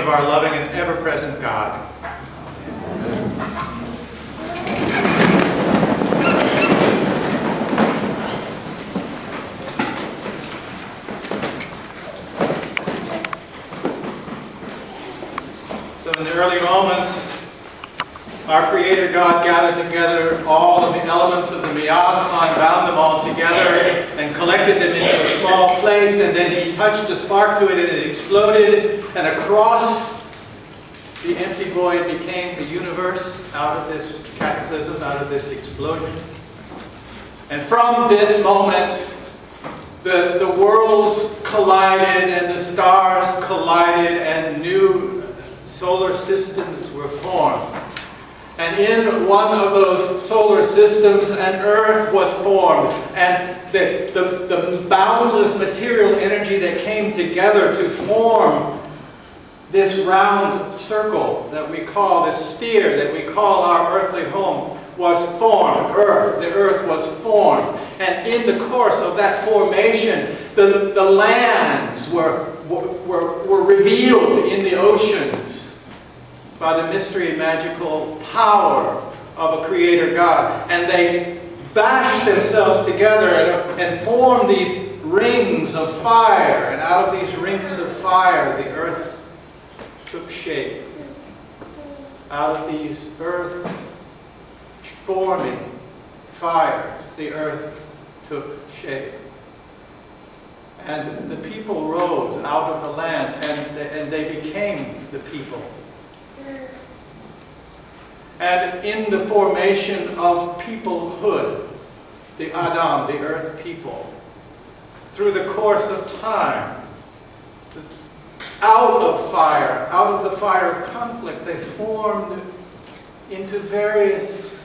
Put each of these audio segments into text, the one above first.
of our loving and ever-present God. So in the early moments, our Creator God gathered together all of the elements of the miasma and bound them all together and collected them into a small place, and then He touched a spark to it and it exploded, and across the empty void became the universe out of this cataclysm, out of this explosion. And from this moment, the worlds collided and the stars collided and new solar systems were formed. And in one of those solar systems, an Earth was formed. And the boundless material energy that came together to form this round circle that we call, this sphere that we call our earthly home, was formed. The Earth was formed. And in the course of that formation, the lands were revealed in the oceans by the mystery and magical power of a Creator God. And they bashed themselves together and formed these rings of fire. And out of these rings of fire, the earth took shape. Out of these earth-forming fires, the earth took shape. And the people rose out of the land, and they became the people. And in the formation of peoplehood, the Adam, the earth people, through the course of time, out of the fire of conflict, they formed into various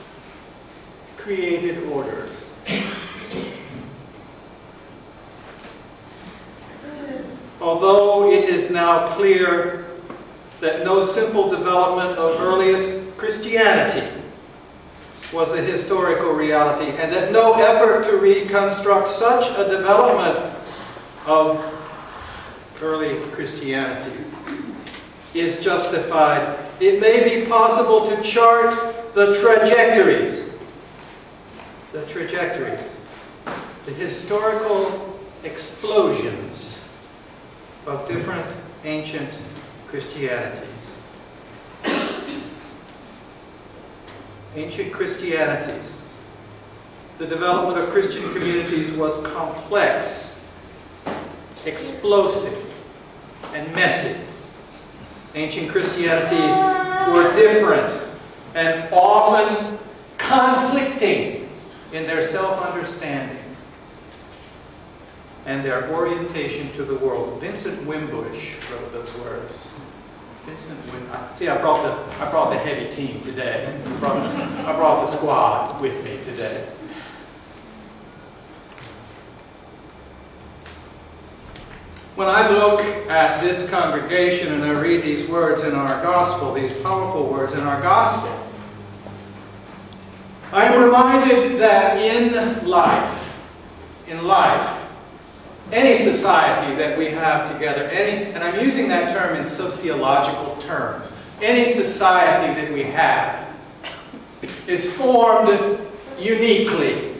created orders. Although it is now clear that no simple development of earliest Christianity was a historical reality, and that no effort to reconstruct such a development of early Christianity is justified. It may be possible to chart the trajectories, the historical explosions of different ancient Christianities. Ancient Christianities. The development of Christian communities was complex, explosive, and messy. Ancient Christianities were different and often conflicting in their self-understanding and their orientation to the world. Vincent Wimbush wrote those words. See, I brought the heavy team today. I brought the squad with me today. When I look at this congregation and I read these words in our gospel, these powerful words in our gospel, I am reminded that in life, any society that we have together, and I'm using that term in sociological terms, any society that we have is formed uniquely.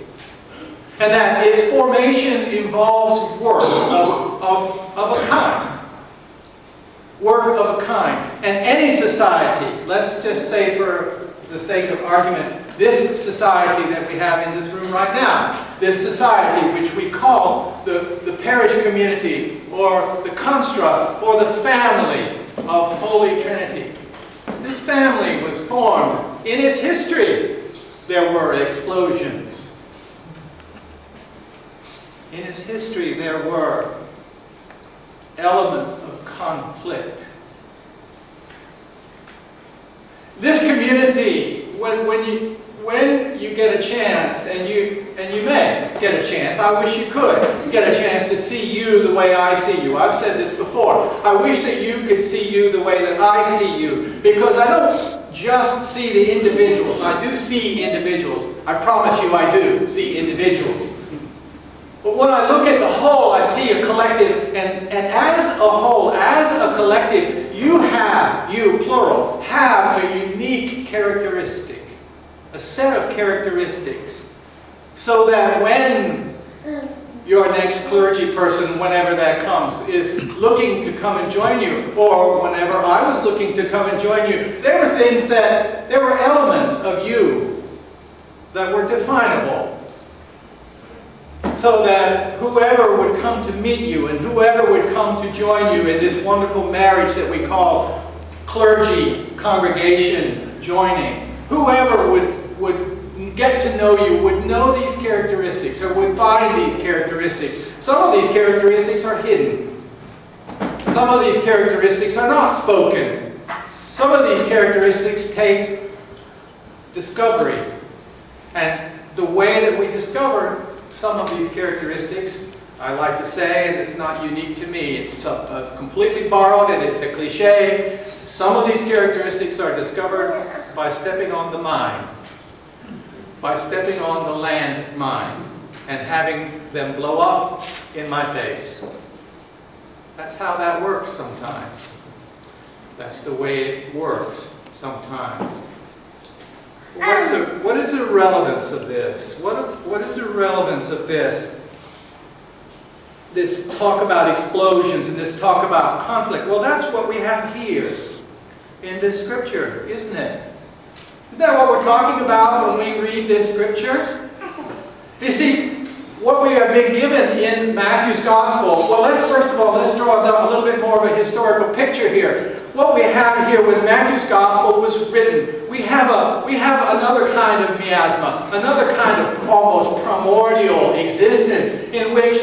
And that its formation involves work of a kind. Work of a kind. And any society, let's just say for the sake of argument, this society that we have in this room right now, this society which we call the parish community, or the construct, or the family of Holy Trinity. This family was formed. In its history, there were explosions. In its history, there were elements of conflict. This community, when you get a chance, and you may get a chance, I wish you could get a chance to see you the way I see you. I've said this before. I wish that you could see you the way that I see you, because I don't just see the individuals. I do see individuals. I promise you I do see individuals. But when I look at the whole, I see a collective, and as a whole, as a collective, you, plural, have a unique characteristic, a set of characteristics, so that when your next clergy person, whenever that comes, is looking to come and join you, or whenever I was looking to come and join you, there were elements of you that were definable. So that whoever would come to meet you and whoever would come to join you in this wonderful marriage that we call clergy, congregation, joining, whoever would get to know you would know these characteristics or would find these characteristics. Some of these characteristics are hidden. Some of these characteristics are not spoken. Some of these characteristics take discovery. And the way that we discover some of these characteristics, I like to say, and it's not unique to me, it's completely borrowed and it's a cliche. Some of these characteristics are discovered by stepping on the mine, by stepping on the land mine, and having them blow up in my face. That's how that works sometimes. That's the way it works sometimes. What is the relevance of this? What is the relevance of this? This talk about explosions and this talk about conflict. Well, that's what we have here in this scripture, isn't it? Isn't that what we're talking about when we read this scripture? You see, what we have been given in Matthew's Gospel, well, let's draw a little bit more of a historical picture here. What we have here when Matthew's Gospel was written, we have another kind of miasma, another kind of almost primordial existence in which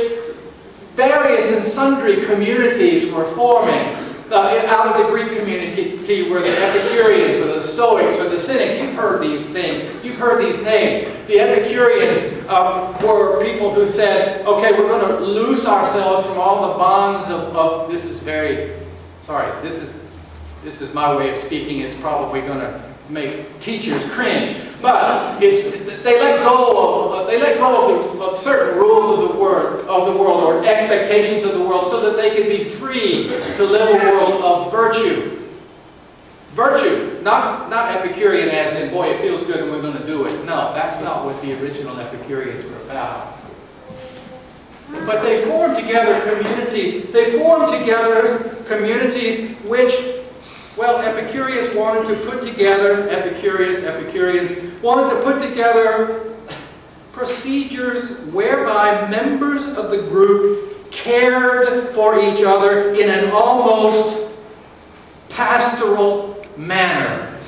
various and sundry communities were forming. Out of the Greek community were the Epicureans, or the Stoics, or the Cynics. You've heard these things. You've heard these names. The Epicureans were people who said, okay, we're going to loose ourselves from all the bonds of this is my way of speaking. It's probably going to make teachers cringe. But they let go of certain rules of the world or expectations of the world, so that they could be free to live a world of virtue. Virtue, not Epicurean as in, boy, it feels good and we're going to do it. No, that's not what the original Epicureans were about. But they formed together communities. They formed together communities which, well, Epicureans wanted to put together, Epicureans wanted to put together procedures whereby members of the group cared for each other in an almost pastoral manner.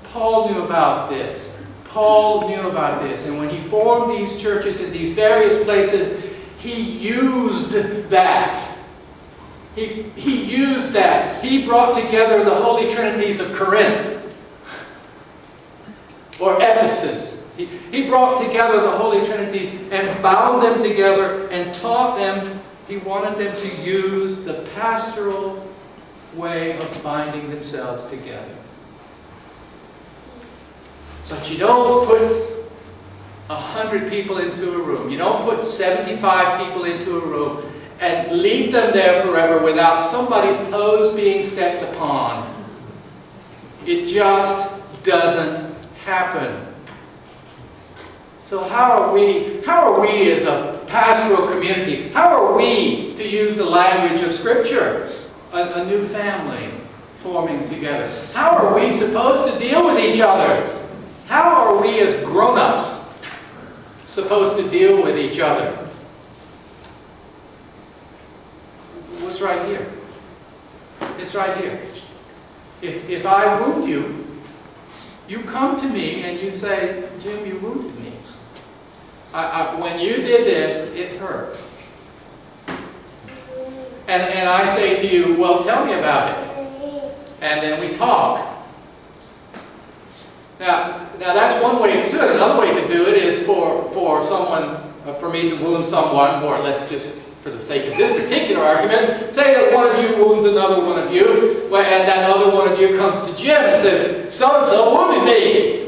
Paul knew about this. And when he formed these churches in these various places, he used that. He used that. He brought together the Holy Trinities of Corinth or Ephesus. He brought together the Holy Trinities and bound them together and taught them. He wanted them to use the pastoral way of binding themselves together. But you don't put 100 people into a room. You don't put 75 people into a room and leave them there forever without somebody's toes being stepped upon. It just doesn't happen. So how are we as a pastoral community, how are we to use the language of Scripture? A new family forming together. How are we supposed to deal with each other? How are we as grown-ups supposed to deal with each other? What's right here? It's right here. If I wound you, you come to me and you say, Jim, you wounded me. When you did this, it hurt. And I say to you, well, tell me about it. And then we talk. Now that's one way to do it. Another way to do it is for me to wound someone, or let's just, for the sake of this particular argument, say that one of you wounds another one of you, and that other one of you comes to Jim and says, so-and-so wounded me.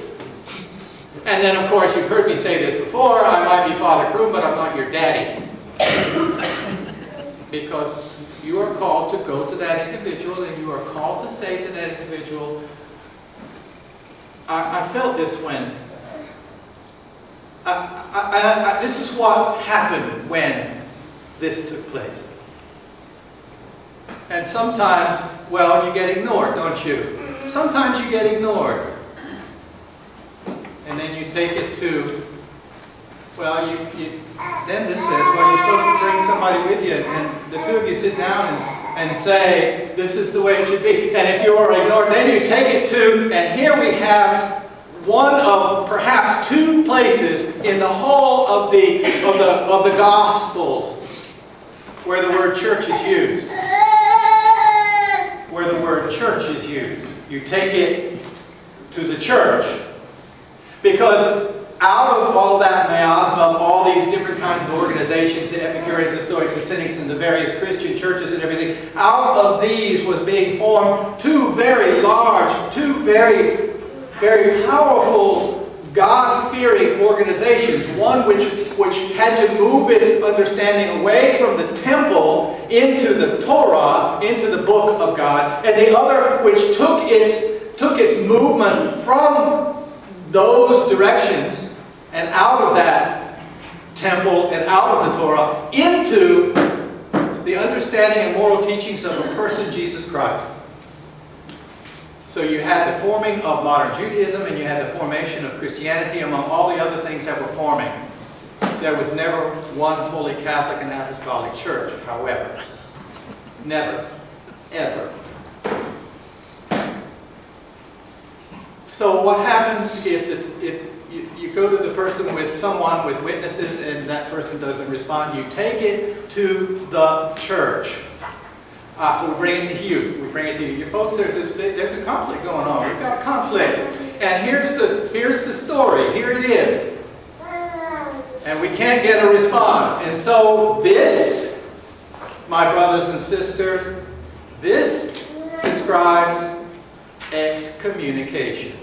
And then, of course, you've heard me say this before, I might be Father Kroom, but I'm not your daddy. because you are called to go to that individual and you are called to say to that individual, I felt this when, this is what happened when this took place. And sometimes, well, you get ignored, don't you? Sometimes you get ignored. And then you take it to, well, then this says, well, you're supposed to bring somebody with you, and the two of you sit down and say, this is the way it should be. And if you are ignored, then you take it to, and here we have one of perhaps two places in the whole of the Gospels where the word church is used. Where the word church is used. You take it to the church. Because out of all that miasma, all these different kinds of organizations, the Epicureans, the Stoics, the Cynics, and the various Christian churches and everything, out of these was being formed two very large, two very, very powerful, God-fearing organizations. One which had to move its understanding away from the temple into the Torah, into the book of God, and the other which took its movement from those directions and out of that temple and out of the Torah into the understanding and moral teachings of the person Jesus Christ. So you had the forming of modern Judaism and you had the formation of Christianity among all the other things that were forming. There was never one Holy Catholic and Apostolic Church, however. Never. Ever. So what happens if you go to the person with someone with witnesses and that person doesn't respond? You take it to the church. So we bring it to you. We bring it to you. Folks, there's a conflict going on. We've got a conflict. And here's the story. Here it is. And we can't get a response. And so this, my brothers and sisters, this describes excommunication.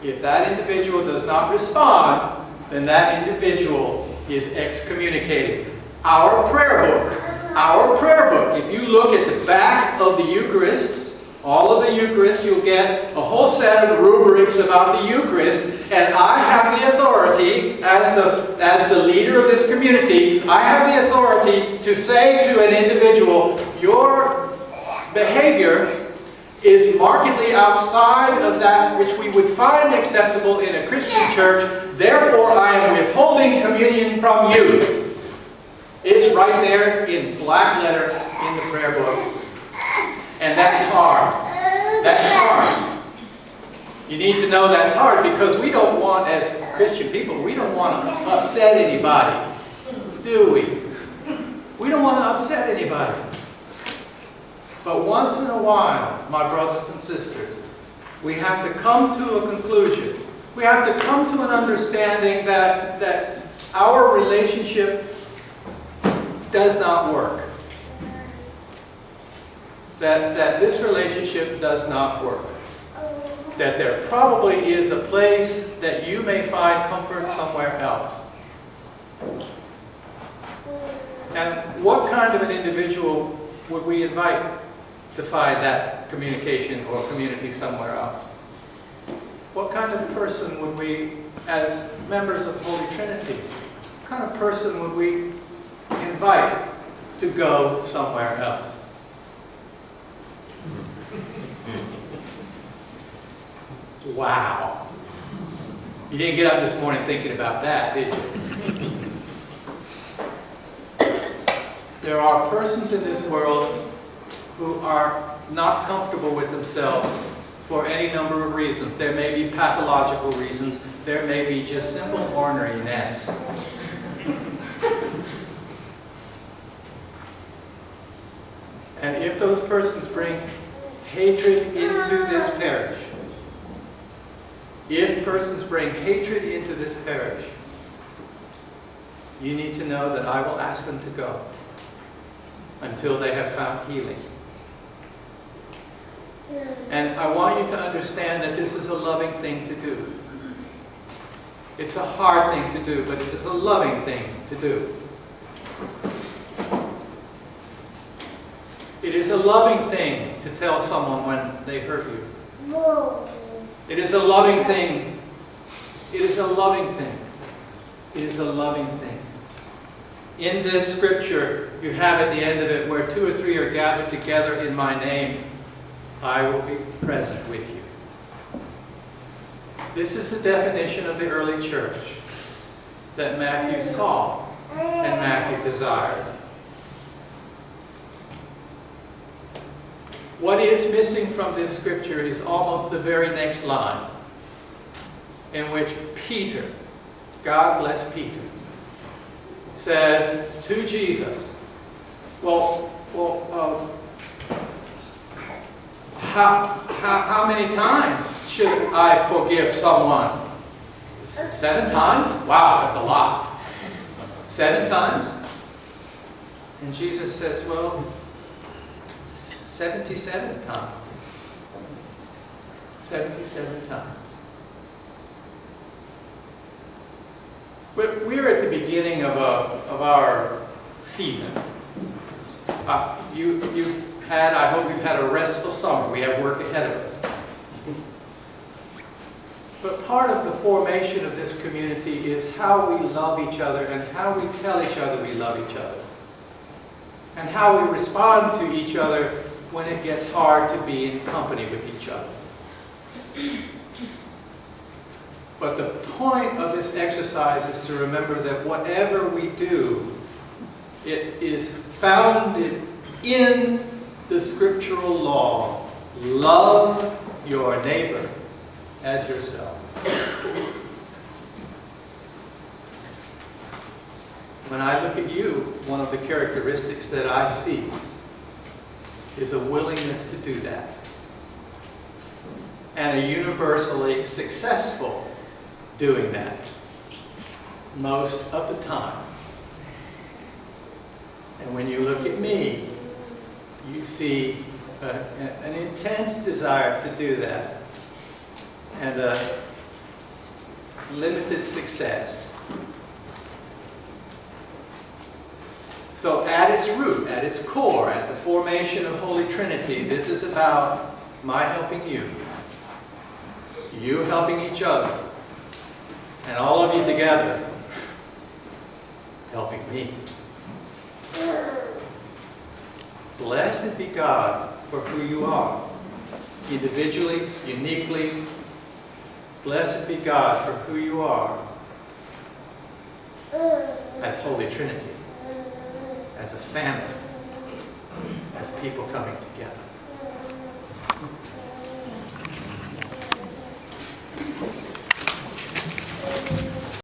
If that individual does not respond, then that individual is excommunicated. Our prayer book, if you look at the back of the Eucharist, all of the Eucharist, you'll get a whole set of rubrics about the Eucharist, and I have the authority, as the leader of this community, I have the authority to say to an individual, your behavior is markedly outside of that which we would find acceptable in a Christian church, therefore I am withholding communion from you. It's right there in black letter in the prayer book. And that's hard. That's hard. You need to know that's hard because we don't want, as Christian people, we don't want to upset anybody. Do we? We don't want to upset anybody. But once in a while, my brothers and sisters, we have to come to a conclusion. We have to come to an understanding that our relationship does not work. That this relationship does not work. That there probably is a place that you may find comfort somewhere else. And what kind of an individual would we invite to find that communication or community somewhere else? What kind of person would we, as members of Holy Trinity, what kind of person would we invite to go somewhere else? Wow. You didn't get up this morning thinking about that, did you? There are persons in this world who are not comfortable with themselves for any number of reasons. There may be pathological reasons. There may be just simple orneriness. And if those persons bring hatred into this parish, if persons bring hatred into this parish, you need to know that I will ask them to go until they have found healing. And I want you to understand that this is a loving thing to do. It's a hard thing to do, but it is a loving thing to do. It is a loving thing to tell someone when they hurt you. It is a loving thing. It is a loving thing. It is a loving thing. In this scripture, you have at the end of it, where 2 or 3 are gathered together in my name, I will be present with you. This is the definition of the early church that Matthew saw and Matthew desired. What is missing from this scripture is almost the very next line, in which Peter, God bless Peter, says to Jesus, how many times should I forgive someone? 7 times? Wow, that's a lot. 7 times? And Jesus says, well, 77 times. 77 times. We're at the beginning of our season. I hope you've had a restful summer. We have work ahead of us. But part of the formation of this community is how we love each other and how we tell each other we love each other. And how we respond to each other when it gets hard to be in company with each other. But the point of this exercise is to remember that whatever we do, it is founded in the scriptural law. Love your neighbor as yourself. When I look at you, one of the characteristics that I see is a willingness to do that. And a universally successful doing that most of the time. And when you look at me, you see an intense desire to do that and a limited success. So at its root, at its core, at the formation of Holy Trinity, this is about my helping you, you helping each other, and all of you together helping me. Blessed be God for who you are, individually, uniquely. Blessed be God for who you are as Holy Trinity, as a family, as people coming together.